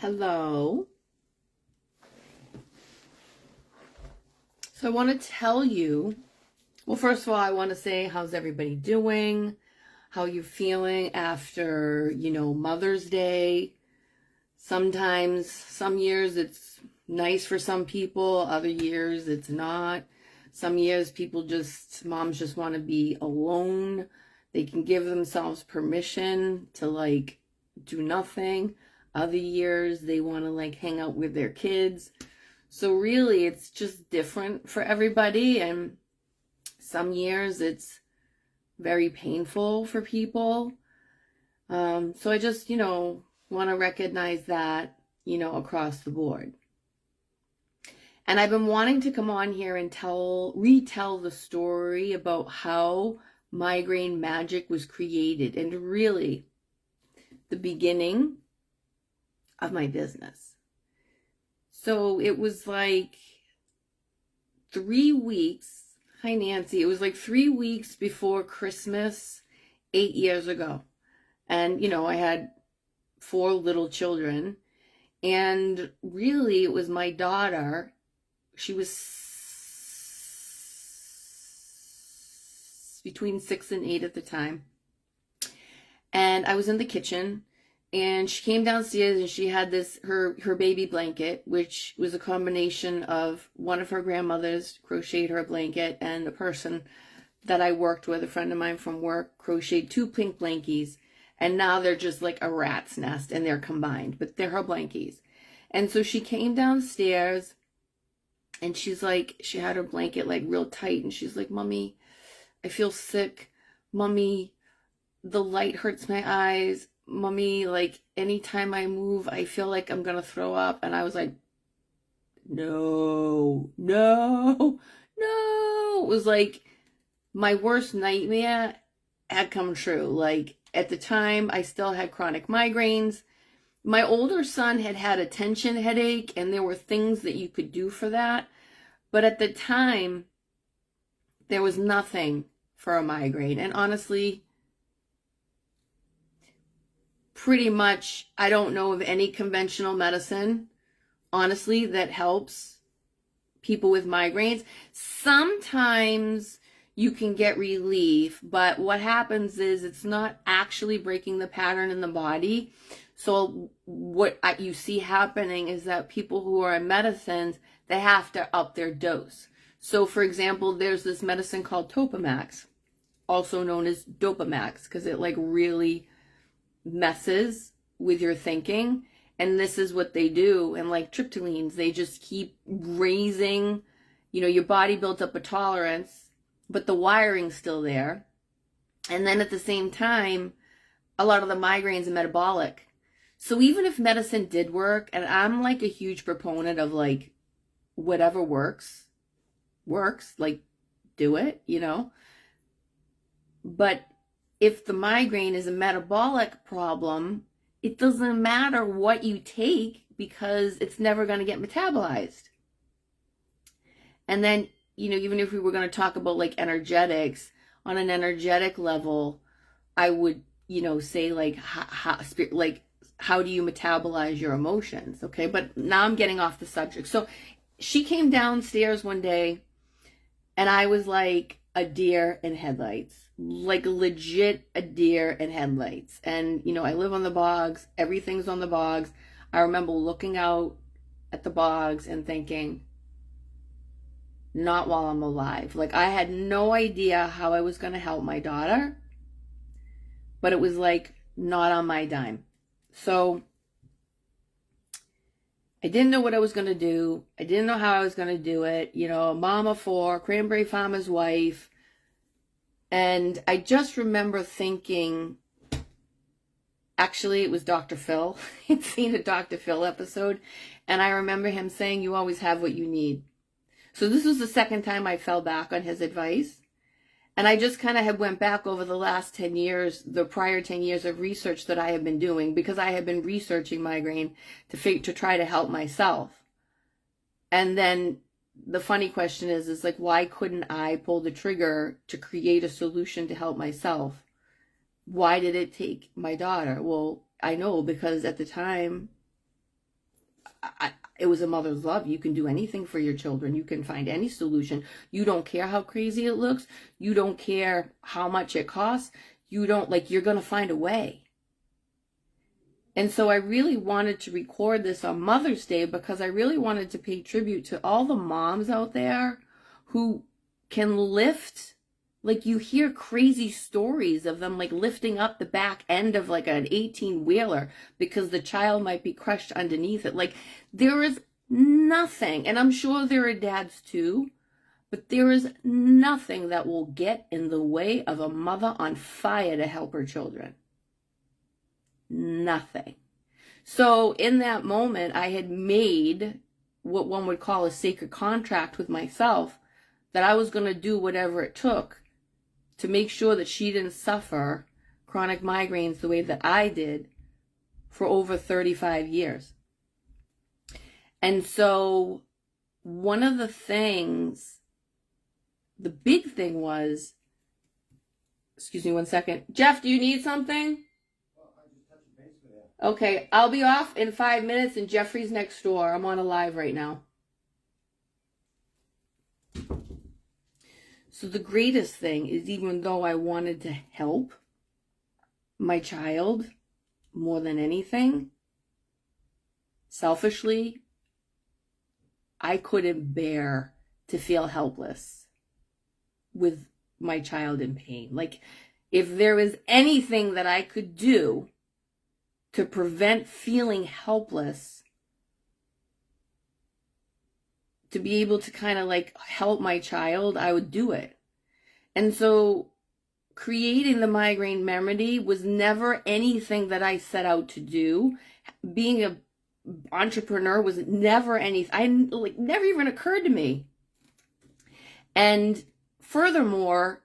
Hello. So I want to tell you, well, first of all, I want to say, how's everybody doing? How you feeling after, Mother's Day? Sometimes, some years it's nice for some people, other years it's not. Some years moms just want to be alone. They can give themselves permission to do nothing. Other years they want to hang out with their kids. So really it's just different for everybody, and some years it's very painful for people. So I just, want to recognize that, across the board. And I've been wanting to come on here and retell the story about how Migraine Magick was created, and really the beginning of my business. So it was 3 weeks. Hi, Nancy. It was 3 weeks before Christmas 8 years ago. And, I had 4 little children. And really, it was my daughter. She was between 6 and 8 at the time. And I was in the kitchen. And she came downstairs and she had her baby blanket, which was a combination of one of her grandmothers crocheted her a blanket, and a person that I worked with, a friend of mine from work, crocheted 2 pink blankies. And now they're just like a rat's nest, and they're combined, but they're her blankies. And so she came downstairs and she had her blanket real tight. And she's like, "Mommy, I feel sick. Mommy, the light hurts my eyes. Mommy, anytime I move, I feel like I'm going to throw up." And I was like, no. It was my worst nightmare had come true. At the time, I still had chronic migraines. My older son had a tension headache, and there were things that you could do for that. But at the time, there was nothing for a migraine. And honestly, pretty much, I don't know of any conventional medicine, honestly, that helps people with migraines. Sometimes you can get relief, but what happens is it's not actually breaking the pattern in the body. So what you see happening is that people who are on medicines, they have to up their dose. So for example, there's this medicine called Topamax, also known as Dopamax, because it really messes with your thinking. And this is what they do. And triptylines, they just keep raising, your body built up a tolerance, but the wiring's still there. And then at the same time, a lot of the migraines are metabolic. So even if medicine did work, and I'm a huge proponent of whatever works, do it, But if the migraine is a metabolic problem, it doesn't matter what you take, because it's never going to get metabolized. And then, even if we were going to talk about energetics, on an energetic level, I would, say how do you metabolize your emotions? Okay. But now I'm getting off the subject. So she came downstairs one day, and I was like a deer in headlights. Legit a deer in headlights. And, I live on the bogs. Everything's on the bogs. I remember looking out at the bogs and thinking, not while I'm alive. I had no idea how I was going to help my daughter, but it was not on my dime. So I didn't know what I was going to do. I didn't know how I was going to do it. A mom of 4, cranberry farmer's wife. And I just remember thinking, actually, it was Dr. Phil. I'd seen a Dr. Phil episode, and I remember him saying, "You always have what you need." So this was the second time I fell back on his advice. And I just kind of went back over the last 10 years, the prior 10 years of research that I have been doing, because I have been researching migraine to try to help myself. And then the funny question is why couldn't I pull the trigger to create a solution to help myself? Why did it take my daughter? Well, I know, because at the time it was a mother's love. You can do anything for your children. You can find any solution. You don't care how crazy it looks. You don't care how much it costs. You don't, like, you're going to find a way. And so I really wanted to record this on Mother's Day because I really wanted to pay tribute to all the moms out there who can lift. Like, you hear crazy stories of them, like, lifting up the back end of, like, an 18-wheeler because the child might be crushed underneath it. Like, there is nothing, and I'm sure there are dads too, but there is nothing that will get in the way of a mother on fire to help her children. Nothing. So in that moment, I had made what one would call a sacred contract with myself that I was going to do whatever it took to make sure that she didn't suffer chronic migraines the way that I did for over 35 years. And so one of the things, the big thing was, excuse me one second. Jeff, do you need something? Okay, I'll be off in 5 minutes and Jeffrey's next door. I'm on a live right now. So the greatest thing is, even though I wanted to help my child more than anything, selfishly, I couldn't bear to feel helpless with my child in pain. Like, if there was anything that I could do to prevent feeling helpless, to be able to kind of like help my child, I would do it. And so creating the migraine remedy was never anything that I set out to do. Being an entrepreneur was never anything, never even occurred to me. And furthermore,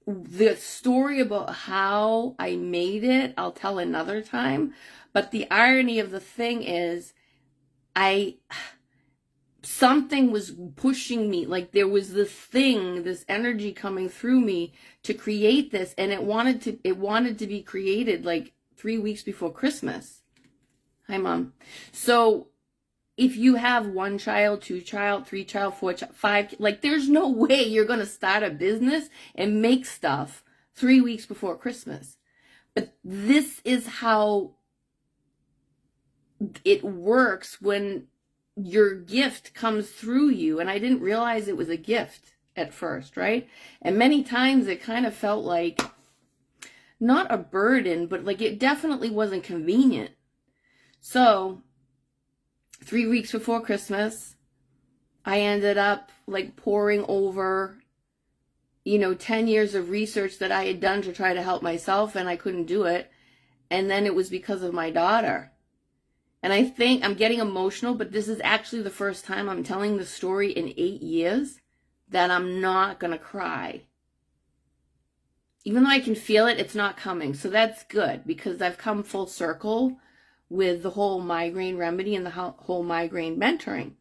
the story about how I made it, I'll tell another time. But the irony of the thing is, something was pushing me. Like, there was this thing, this energy coming through me to create this, and it wanted to be created like 3 weeks before Christmas. Hi, Mom. So if you have 1 child, 2 child, 3 child, 4 child, 5, like, there's no way you're going to start a business and make stuff 3 weeks before Christmas. But this is how it works when your gift comes through you. And I didn't realize it was a gift at first, right? And many times it kind of felt like, not a burden, but like it definitely wasn't convenient. So 3 weeks before Christmas, I ended up like pouring over, 10 years of research that I had done to try to help myself, and I couldn't do it. And then it was because of my daughter. And I think I'm getting emotional, but this is actually the first time I'm telling the story in 8 years that I'm not going to cry. Even though I can feel it, it's not coming. So that's good, because I've come full circle with the whole migraine remedy and the whole migraine mentoring.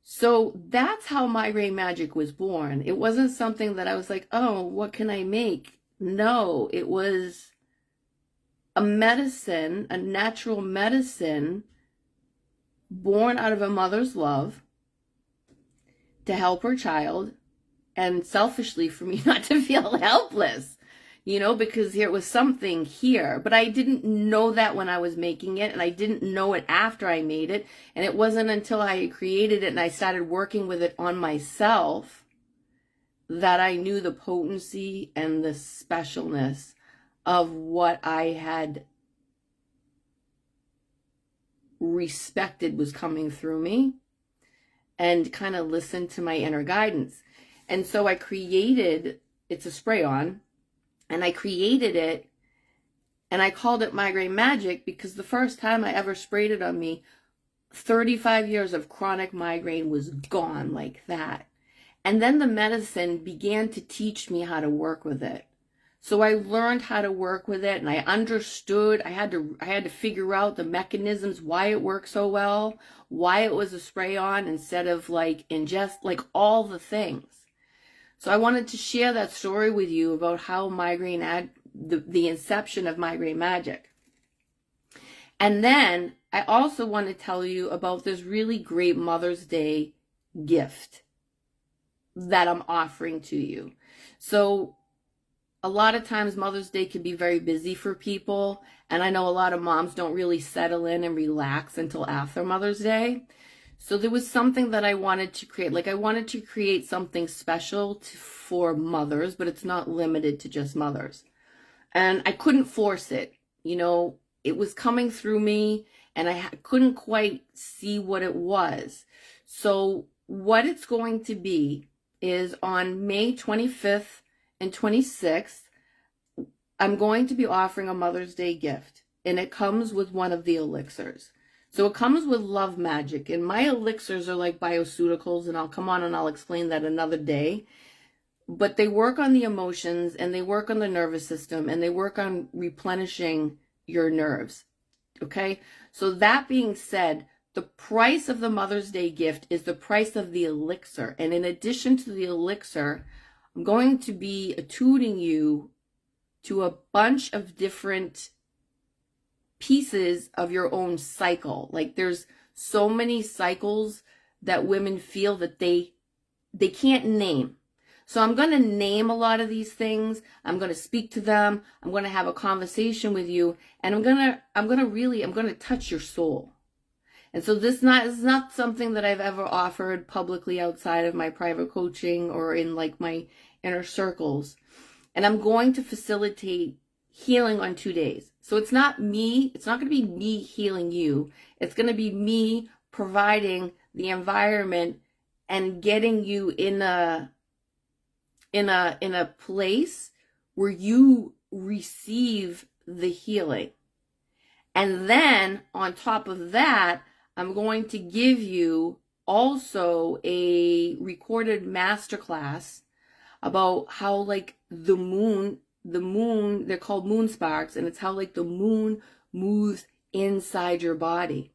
So that's how Migraine Magick was born. It wasn't something that I was like, oh, what can I make? No, it was a medicine, a natural medicine born out of a mother's love to help her child, and selfishly for me not to feel helpless, because there was something here. But I didn't know that when I was making it, and I didn't know it after I made it. And it wasn't until I created it and I started working with it on myself that I knew the potency and the specialness of what I had respected was coming through me, and kind of listened to my inner guidance. And so I created, it's a spray-on, and I created it, and I called it Migraine Magick because the first time I ever sprayed it on me, 35 years of chronic migraine was gone like that. And then the medicine began to teach me how to work with it. So I learned how to work with it, and I understood. I had to figure out the mechanisms, why it worked so well, why it was a spray-on instead of like ingest, like all the things. So I wanted to share that story with you about how the inception of Migraine Magick. And then I also want to tell you about this really great Mother's Day gift that I'm offering to you. So a lot of times Mother's Day can be very busy for people, and I know a lot of moms don't really settle in and relax until after Mother's Day. So there was something that I wanted to create. Like, I wanted to create something special for mothers, but it's not limited to just mothers. And I couldn't force it. You know, it was coming through me, and I couldn't quite see what it was. So what it's going to be is on May 25th and 26th, I'm going to be offering a Mother's Day gift, and it comes with one of the elixirs. So it comes with Love Magic, and my elixirs are like bioceuticals, and I'll come on and I'll explain that another day. But they work on the emotions, and they work on the nervous system, and they work on replenishing your nerves. Okay? So that being said, the price of the Mother's Day gift is the price of the elixir. And in addition to the elixir, I'm going to be attuning you to a bunch of different pieces of your own cycle. Like, there's so many cycles that women feel that they can't name. So I'm going to name a lot of these things. I'm going to speak to them. I'm going to have a conversation with you, and I'm going to touch your soul. And so this is not something that I've ever offered publicly outside of my private coaching or in like my inner circles. And I'm going to facilitate healing on 2 days. So it's not me. It's not going to be me healing you. It's going to be me providing the environment and getting you in a place where you receive the healing. And then on top of that, I'm going to give you also a recorded masterclass about how, like, the moon, they're called moon sparks, and it's how, like, the moon moves inside your body.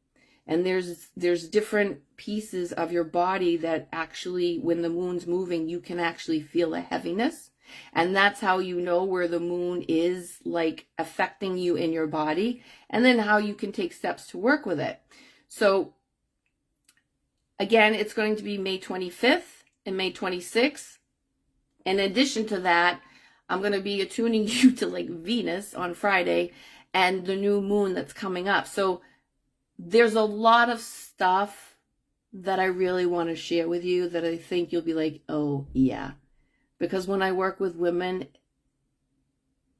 And there's different pieces of your body that actually, when the moon's moving, you can actually feel a heaviness. And that's how you know where the moon is, like, affecting you in your body, and then how you can take steps to work with it. So again, it's going to be May 25th and May 26th. In addition to that, I'm going to be attuning you to, like, Venus on Friday and the new moon that's coming up. So there's a lot of stuff that I really want to share with you that I think you'll be like, oh yeah. Because when I work with women,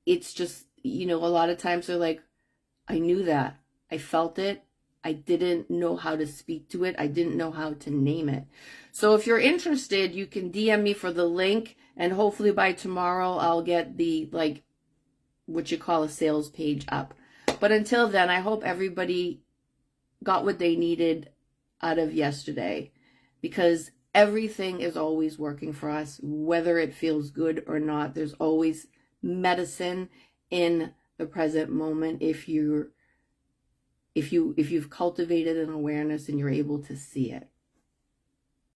it's just, you know, a lot of times they're like, I knew that. I felt it. I didn't know how to speak to it. I didn't know how to name it. So if you're interested, you can DM me for the link, and hopefully by tomorrow I'll get the, like, what you call a sales page up. But until then, I hope everybody got what they needed out of yesterday, because everything is always working for us, whether it feels good or not. There's always medicine in the present moment if you've cultivated an awareness and you're able to see it.